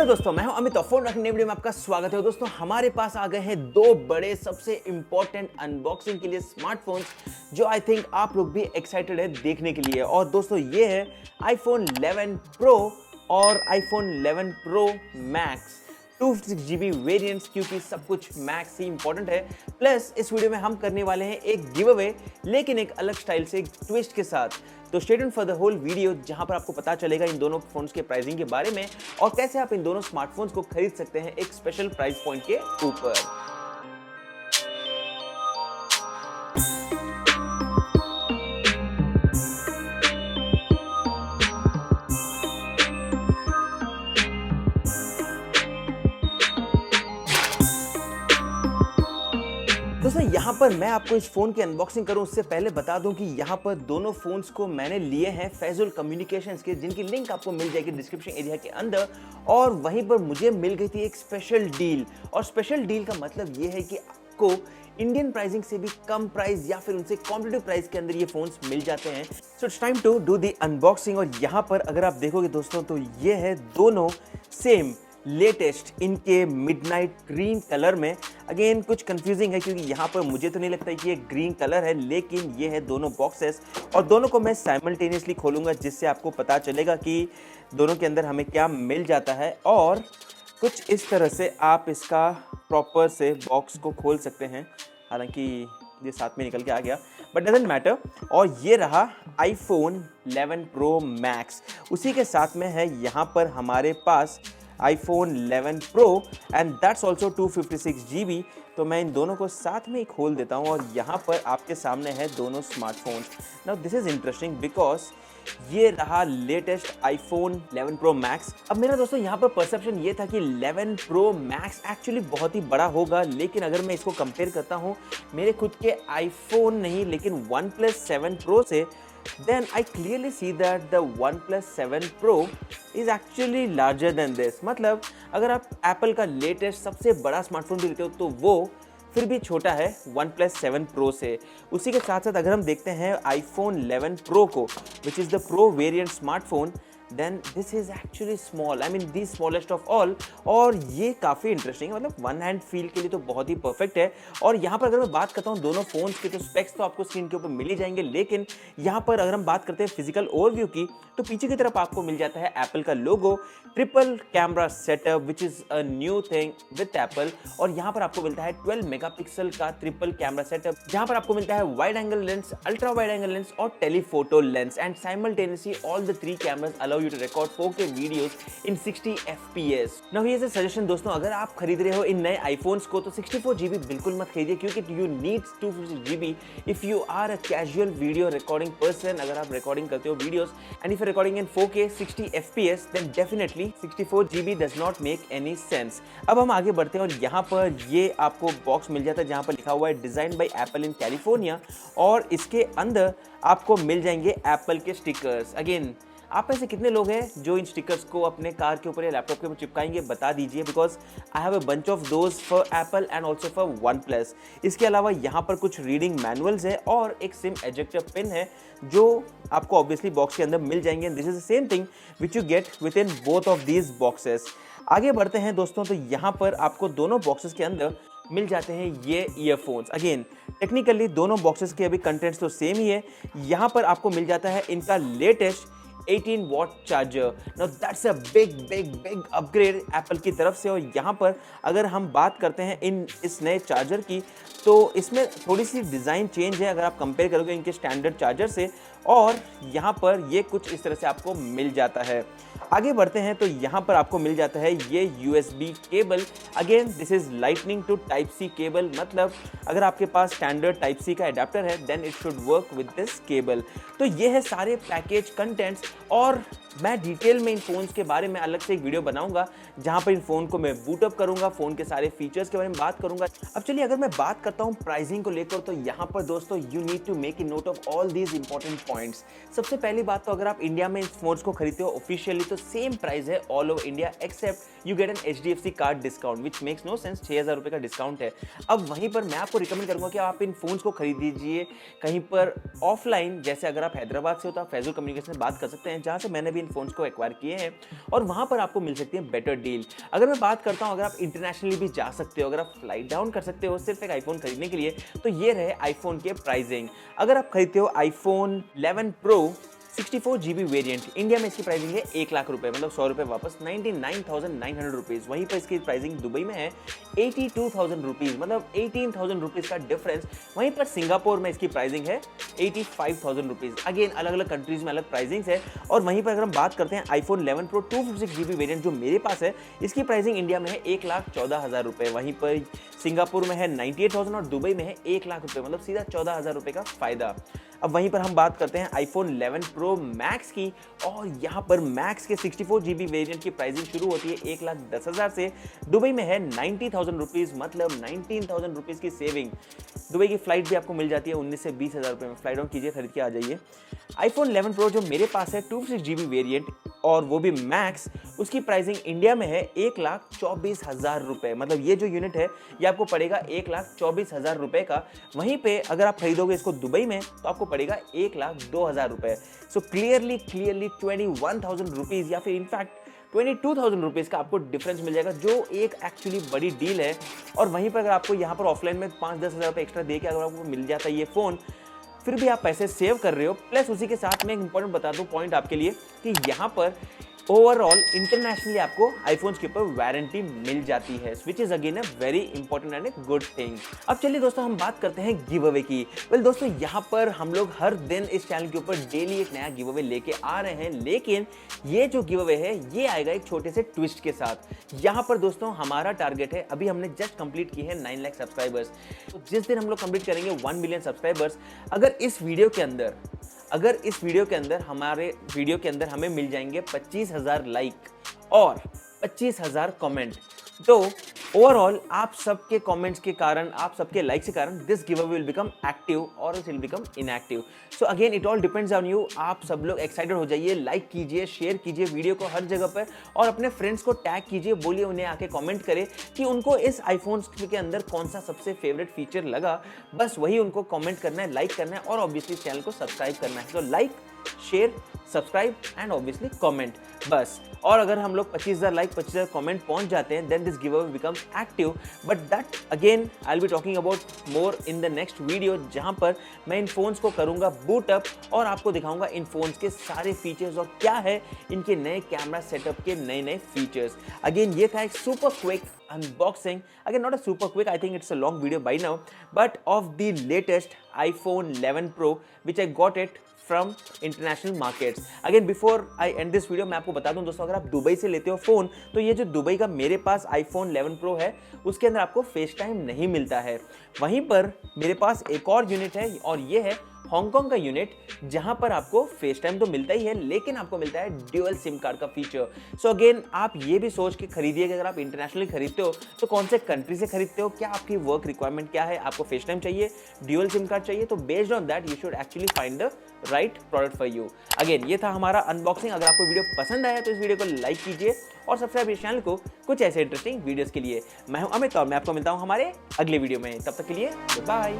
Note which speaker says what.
Speaker 1: दोस्तों, मैं हूं अमित और फोन रखने वीडियो में आपका स्वागत है। दोस्तों, हमारे पास आ गए हैं दो बड़े सबसे इंपॉर्टेंट अनबॉक्सिंग के लिए स्मार्टफोन्स जो आई थिंक आप लोग भी एक्साइटेड है देखने के लिए। और दोस्तों, ये है iPhone 11 Pro और iPhone 11 Pro Max 256GB variants, क्योंकि सब कुछ मैक्स ही इंपॉर्टेंट है। प्लस इस वीडियो में हम करने वाले हैं एक गिव अवे, लेकिन एक अलग स्टाइल से, एक ट्विस्ट के साथ। तो stay tuned for the whole video, जहां पर आपको पता चलेगा इन दोनों फोन्स के प्राइसिंग के बारे में और कैसे आप इन दोनों स्मार्टफोन्स को खरीद सकते हैं एक स्पेशल प्राइस पॉइंट के ऊपर। दोस्तों, यहाँ पर मैं आपको इस फ़ोन की अनबॉक्सिंग करूँ उससे पहले बता दूं कि यहाँ पर दोनों फ़ोन्स को मैंने लिए हैं फैजुल कम्युनिकेशंस के, जिनकी लिंक आपको मिल जाएगी डिस्क्रिप्शन एरिया के अंदर। और वहीं पर मुझे मिल गई थी एक स्पेशल डील, और स्पेशल डील का मतलब ये है कि आपको इंडियन प्राइसिंग से भी कम प्राइस या फिर उनसे कॉम्पिटिटिव प्राइस के अंदर ये फ़ोन्स मिल जाते हैं। So it's time to do the unboxing. और यहाँ पर अगर आप देखोगे दोस्तों, तो ये है दोनों सेम लेटेस्ट इनके मिडनाइट ग्रीन कलर में। अगेन कुछ कंफ्यूजिंग है क्योंकि यहाँ पर मुझे तो नहीं लगता कि ये ग्रीन कलर है, लेकिन ये है दोनों बॉक्सेस और दोनों को मैं साइमल्टेनियसली खोलूँगा, जिससे आपको पता चलेगा कि दोनों के अंदर हमें क्या मिल जाता है। और कुछ इस तरह से आप इसका प्रॉपर से बॉक्स को खोल सकते हैं। हालांकि ये साथ में निकल के आ गया, बट डजंट मैटर। और ये रहा iPhone 11 Pro Max। उसी के साथ में है यहाँ पर हमारे पास iPhone 11 Pro and that's also 256GB। तो मैं इन दोनों को साथ में ही खोल देता हूँ और यहाँ पर आपके सामने है दोनों smartphones. Now this is interesting because ये रहा लेटेस्ट iPhone 11 Pro Max। अब मेरा दोस्तों यहाँ पर परसेप्शन ये था कि 11 Pro Max एक्चुअली बहुत ही बड़ा होगा, लेकिन अगर मैं इसको कंपेयर करता हूँ मेरे खुद के iPhone नहीं लेकिन OnePlus 7 Pro से, then I clearly see that the OnePlus 7 Pro is actually larger than this। मतलब अगर आप Apple का लेटेस्ट सबसे बड़ा स्मार्टफोन भी लेते हो तो वो फिर भी छोटा है OnePlus 7 Pro से। उसी के साथ साथ अगर हम देखते हैं iPhone 11 Pro को, which is the Pro variant smartphone, then this is actually small, I mean the smallest of all। और ये काफ़ी इंटरेस्टिंग है, मतलब वन हैंड फील के लिए तो बहुत ही परफेक्ट है। और यहाँ पर अगर मैं बात करता हूँ दोनों फोन्स के, तो स्पेक्स तो आपको स्क्रीन के ऊपर मिल ही जाएंगे, लेकिन यहाँ पर अगर हम बात करते हैं फिजिकल ओवरव्यू की, तो पीछे की तरफ आपको मिल जाता है एप्पल का logo, triple camera setup which is a new thing with Apple. और यहाँ पर आपको मिलता है 12 मेगापिक्सल का ट्रिपल कैमरा सेटअप, जहाँ पर आपको मिलता है wide angle lens, ultra wide angle lens और telephoto lens. And simultaneously all the 3 cameras allow you to record 4K videos in 60 FPS। Now here's a suggestion दोस्तों, अगर आप खरीद रहे हो इन नए iPhones को तो 64GB बिल्कुल मत खरीदिए, क्योंकि you need 256GB if you are a casual video recording person। अगर आप रिकॉर्डिंग करते हो videos and if you're recording in 4K 60 FPS then definitely 64GB does not make any sense। अब हम आगे बढ़ते हैं और यहाँ पर ये आपको बॉक्स मिल जाता है जहाँ पर लिखा हुआ है design by apple in California, और इसके अंदर आपको मिल जाएंगे एप्पल के स्टिकर्स। अगेन आप में से कितने लोग हैं जो इन स्टिकर्स को अपने कार के ऊपर या लैपटॉप के ऊपर चिपकाएंगे, बता दीजिए, because I have a bunch of those for Apple and also for OnePlus। इसके अलावा यहाँ पर कुछ रीडिंग मैनुअल्स है और एक सिम एजेक्टर पिन है जो आपको ऑब्वियसली बॉक्स के अंदर मिल जाएंगे। This is the same thing which you get with in both of these boxes. आगे बढ़ते हैं दोस्तों, तो यहाँ पर आपको दोनों बॉक्सेस के अंदर मिल जाते हैं ये ईयरफोन्स। अगेन टेक्निकली दोनों बॉक्सेस के अभी कंटेंट्स तो सेम ही है। यहाँ पर आपको मिल जाता है इनका latest 18 watt charger. Now that's a big upgrade Apple की तरफ से। और यहाँ पर अगर हम बात करते हैं इस नए चार्जर की, तो इसमें थोड़ी सी डिज़ाइन चेंज है अगर आप कंपेयर करोगे इनके स्टैंडर्ड चार्जर से। और यहाँ पर ये कुछ इस तरह से आपको मिल जाता है। आगे बढ़ते हैं तो यहाँ पर आपको मिल जाता है ये USB cable. Again this is lightning to type C cable, मतलब अगर आपके पास स्टैंडर्ड टाइप C का एडाप्टर है then it should work with this cable. तो ये है सारे पैकेज कंटेंट्स, और मैं डिटेल में इन फ़ोन्स के बारे में अलग से एक वीडियो बनाऊंगा जहां पर इन फ़ोन को मैं बूटअप करूंगा, फ़ोन के सारे फीचर्स के बारे में बात करूंगा। अब चलिए अगर मैं बात करता हूं प्राइसिंग को लेकर, तो यहाँ पर दोस्तों you need to make a note of all these important points. सबसे पहली बात तो अगर आप इंडिया में इस फोन्स को खरीदते हो ऑफिशियली तो सेम प्राइस है all over India except you get an HDFC card discount which makes no sense. 6,000 रुपये का डिस्काउंट है। अब वहीं पर मैं आपको रिकमेंड करूंगा कि आप इन फोन्स को खरीद लीजिए कहीं पर ऑफलाइन, जैसे अगर आप हैदराबाद से हो तो आप फैजुल कम्युनिकेशन से बात कर सकते हैं, जहां से मैंने भी इन फोन्स को एक्वायर किए हैं और वहां पर आपको मिल सकती है बेटर डील। अगर मैं बात करता हूं, अगर आप इंटरनेशनली भी जा सकते हो, अगर आप फ्लाइट डाउन कर सकते हो सिर्फ एक आईफोन खरीदने के लिए, तो ये रहे आईफोन के प्राइसिंग। अगर आप खरीदते हो iPhone 11 pro 64GB variant, India में इसकी प्राइसिंग है 1 लाख रुपए, मतलब 100 रुपए वापस, 99,900 रुपीज। वहीं पर इसकी प्राइसिंग दुबई में है 82,000 रुपीज, मतलब 18,000 रुपीज का डिफरेंस। वहीं पर सिंगापुर में इसकी प्राइसिंग है 85,000 रुपीज। अगेन अलग अलग कंट्रीज में अलग प्राइसिंग्स है। और वहीं पर अगर हम बात करते हैं आईफोन 11 प्रो 256GB वेरिएंट जो मेरे पास है, इसकी प्राइसिंग इंडिया में है 1,14,000 रुपए, वहीं पर सिंगापुर में है 98,000 और दुबई में है 1 लाख रुपए, मतलब सीधा 14,000 रुपए का फायदा। अब वहीं पर हम बात करते हैं आईफोन 11 प्रो मैक्स की, और यहाँ पर मैक्स के 64GB वेरिएंट की प्राइसिंग शुरू होती है 1,10,000 से। दुबई में है 90,000 रुपीज़, मतलब 19,000 रुपीज़ की सेविंग। दुबई की फ्लाइट भी आपको मिल जाती है 19 से 20,000 रुपये में। फ्लाइट ऑन कीजिए, खरीद के आ जाइए। आईफोन 11 प्रो जो मेरे पास है 256GB वेरिएंट और वो भी मैक्स, उसकी प्राइसिंग इंडिया में है 1,24,000 रुपये, मतलब ये जो यूनिट है ये आपको पड़ेगा 1,24,000 रुपये का। वहीं पे अगर आप खरीदोगे इसको दुबई में तो आपको पड़ेगा 1,02,000 रुपये। सो क्लियरली 21,000 रुपीज़ या फिर इनफैक्ट 22,000 रुपीज़ का आपको डिफरेंस मिल जाएगा, जो एक एक्चुअली बड़ी डील है। और वहीं पर अगर आपको यहाँ पर ऑफलाइन में 5-10 हज़ार रुपये एक्स्ट्रा दे के अगर आपको मिल जाता है ये फ़ोन, फिर भी आप पैसे सेव कर रहे हो। प्लस उसी के साथ में एक इंपॉर्टेंट बता दूं पॉइंट आपके लिए कि यहाँ पर ओवरऑल इंटरनेशनली आपको आईफोन्स के ऊपर वारंटी मिल जाती है, which is again a very important and a good thing. अब चलिए दोस्तों हम बात करते हैं गिव अवे की। वेल दोस्तों, यहाँ पर हम लोग हर दिन इस चैनल के ऊपर डेली एक नया गिव अवे लेके आ रहे हैं, लेकिन ये जो गिव अवे है ये आएगा एक छोटे से ट्विस्ट के साथ। यहाँ पर दोस्तों हमारा टारगेट है, अभी हमने जस्ट कंप्लीट की है 9 लाख सब्सक्राइबर्स, तो जिस दिन हम लोग कंप्लीट करेंगे 1 मिलियन सब्सक्राइबर्स, अगर इस वीडियो के अंदर हमारे वीडियो के अंदर हमें मिल जाएंगे 25,000 लाइक और 25,000 कमेंट, तो ओवरऑल आप सबके कमेंट्स के कारण, आप सबके लाइक्स के कारण this give away will become active और it will become inactive. So again it all depends on you. आप सब लोग एक्साइटेड हो जाइए, लाइक कीजिए, शेयर कीजिए वीडियो को हर जगह पर और अपने फ्रेंड्स को टैग कीजिए, बोलिए उन्हें आके कमेंट करें कि उनको इस आईफोन के अंदर कौन सा सबसे फेवरेट फीचर लगा। बस वही उनको कमेंट करना है, लाइक करना है और ऑब्वियसली चैनल को सब्सक्राइब करना है। तो like, share, subscribe and obviously comment, बस। और अगर हम लोग 25,000 लाइक 25,000 कमेंट पहुंच जाते हैं then this give away becomes active. But that again I will be talking about more in the next video, जहां पर मैं इन फोन्स को करूंगा बूट अप और आपको दिखाऊंगा इन फोन्स के सारे फीचर्स और क्या है इनके नए कैमरा सेटअप के नए नए फीचर्स। अगेन ये था एक super quick unboxing, again not a super quick, I think it's a long video by now, but of the latest iPhone 11 Pro which I got it from international markets. Again before I end this video मैं आपको बता दूं दोस्तों, अगर आप Dubai से लेते हो फ़ोन तो ये जो दुबई का मेरे पास iPhone 11 Pro है उसके अंदर आपको फेस टाइम नहीं मिलता है। वहीं पर मेरे पास एक और यूनिट है और ये है हांगकांग का यूनिट, जहां पर आपको फेस टाइम तो मिलता ही है लेकिन आपको मिलता है ड्यूअल सिम कार्ड का फीचर। सो अगेन आप ये भी सोच के खरीदिए कि अगर आप इंटरनेशनली खरीदते हो तो कौन से कंट्री से खरीदते हो, क्या आपकी वर्क रिक्वायरमेंट क्या है, आपको फेस टाइम चाहिए, ड्यूअल सिम कार्ड चाहिए, तो based on that you should actually find the right product for you. Again ये था हमारा अनबॉक्सिंग। अगर आपको वीडियो पसंद आया तो इस वीडियो को लाइक कीजिए और सब्सक्राइब इस चैनल को कुछ ऐसे इंटरेस्टिंग वीडियोस के लिए। मैं हूं अमित और मैं आपको मिलता हूं हमारे अगले वीडियो में, तब तक के लिए बाय।